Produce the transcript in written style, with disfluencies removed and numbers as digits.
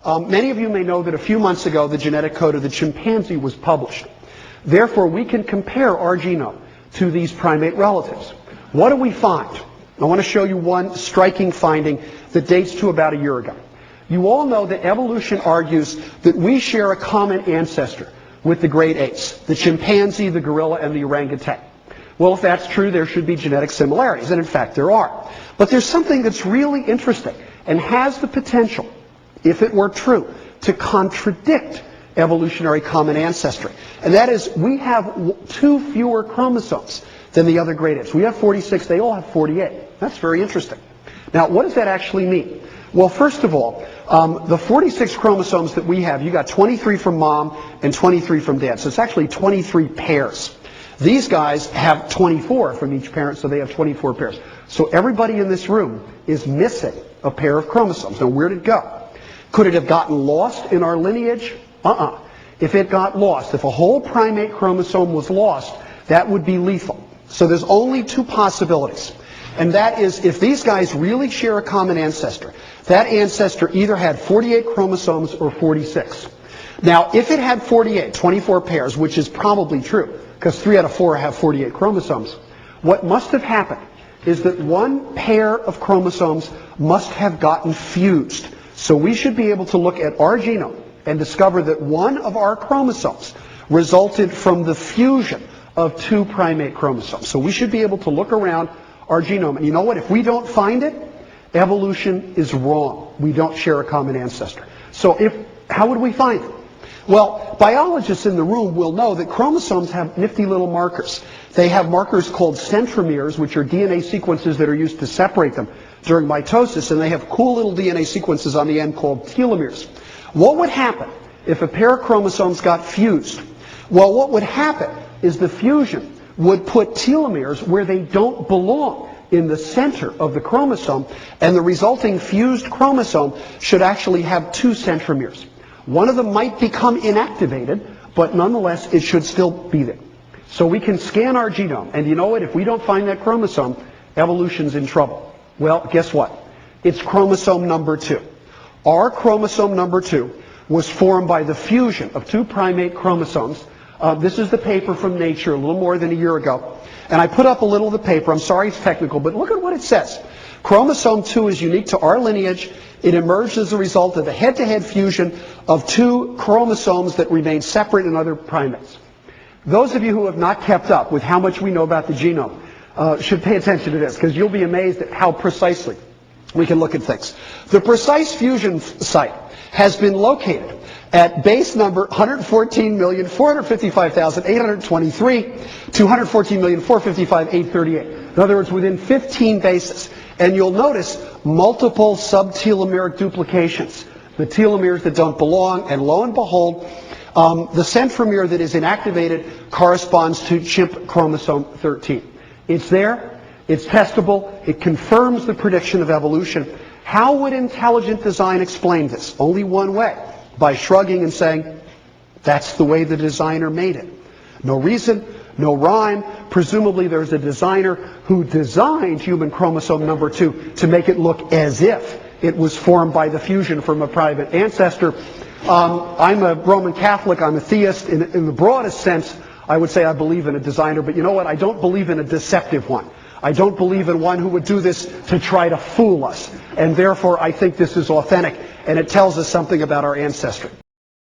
Many of you may know that a few months ago the genetic code of the chimpanzee was published. Therefore, we can compare our genome to these primate relatives. What do we find? I want to show you one striking finding that dates to about a year ago. You all know that evolution argues that we share a common ancestor with the great apes, the chimpanzee, the gorilla, and the orangutan. Well, if that's true, there should be genetic similarities, and in fact there are. But there's something that's really interesting and has the potential, if it were true, to contradict evolutionary common ancestry. And that is, we have 2 fewer chromosomes than the other great apes. We have 46, they all have 48. That's very interesting. Now, what does that actually mean? Well, first of all, the 46 chromosomes that we have, you got 23 from mom and 23 from dad. So it's actually 23 pairs. These guys have 24 from each parent, so they have 24 pairs. So everybody in this room is missing a pair of chromosomes. Now, where'd it go? Could it have gotten lost in our lineage? If it got lost, if a whole primate chromosome was lost, that would be lethal. So there's only 2 possibilities. And that is, if these guys really share a common ancestor, that ancestor either had 48 chromosomes or 46. Now, if it had 48, 24 pairs, which is probably true, because 3 out of 4 have 48 chromosomes, what must have happened is that 1 pair of chromosomes must have gotten fused. So we should be able to look at our genome and discover that 1 of our chromosomes resulted from the fusion of 2 primate chromosomes. So we should be able to look around our genome. And you know what? If we don't find it, evolution is wrong. We don't share a common ancestor. So how would we find it? Well, biologists in the room will know that chromosomes have nifty little markers. They have markers called centromeres, which are DNA sequences that are used to separate them during mitosis, and they have cool little DNA sequences on the end called telomeres. What would happen if a pair of chromosomes got fused? Well, what would happen is the fusion would put telomeres where they don't belong, in the center of the chromosome, and the resulting fused chromosome should actually have 2 centromeres. One of them might become inactivated, but nonetheless it should still be there. So we can scan our genome, and you know what? If we don't find that chromosome, evolution's in trouble. Well, guess what? It's chromosome number 2. Our chromosome number 2 was formed by the fusion of 2 primate chromosomes. This is the paper from Nature a little more than a year ago. And I put up a little of the paper. I'm sorry it's technical, but look at what it says. Chromosome 2 is unique to our lineage. It emerged as a result of the head-to-head fusion of 2 chromosomes that remain separate in other primates. Those of you who have not kept up with how much we know about the genome should pay attention to this, because you'll be amazed at how precisely we can look at things. The precise fusion site has been located at base number 114,455,823 to 114,455,838. In other words, within 15 bases. And you'll notice multiple subtelomeric duplications, the telomeres that don't belong, and lo and behold, the centromere that is inactivated corresponds to chimp chromosome 13. It's there, it's testable, it confirms the prediction of evolution. How would intelligent design explain this? Only one way. By shrugging and saying, that's the way the designer made it. No reason, no rhyme. Presumably there's a designer who designed human chromosome number 2 to make it look as if it was formed by the fusion from a private ancestor. I'm a Roman Catholic, I'm a theist. In the broadest sense, I would say I believe in a designer, but you know what? I don't believe in a deceptive one. I don't believe in one who would do this to try to fool us. And therefore, I think this is authentic, and it tells us something about our ancestry.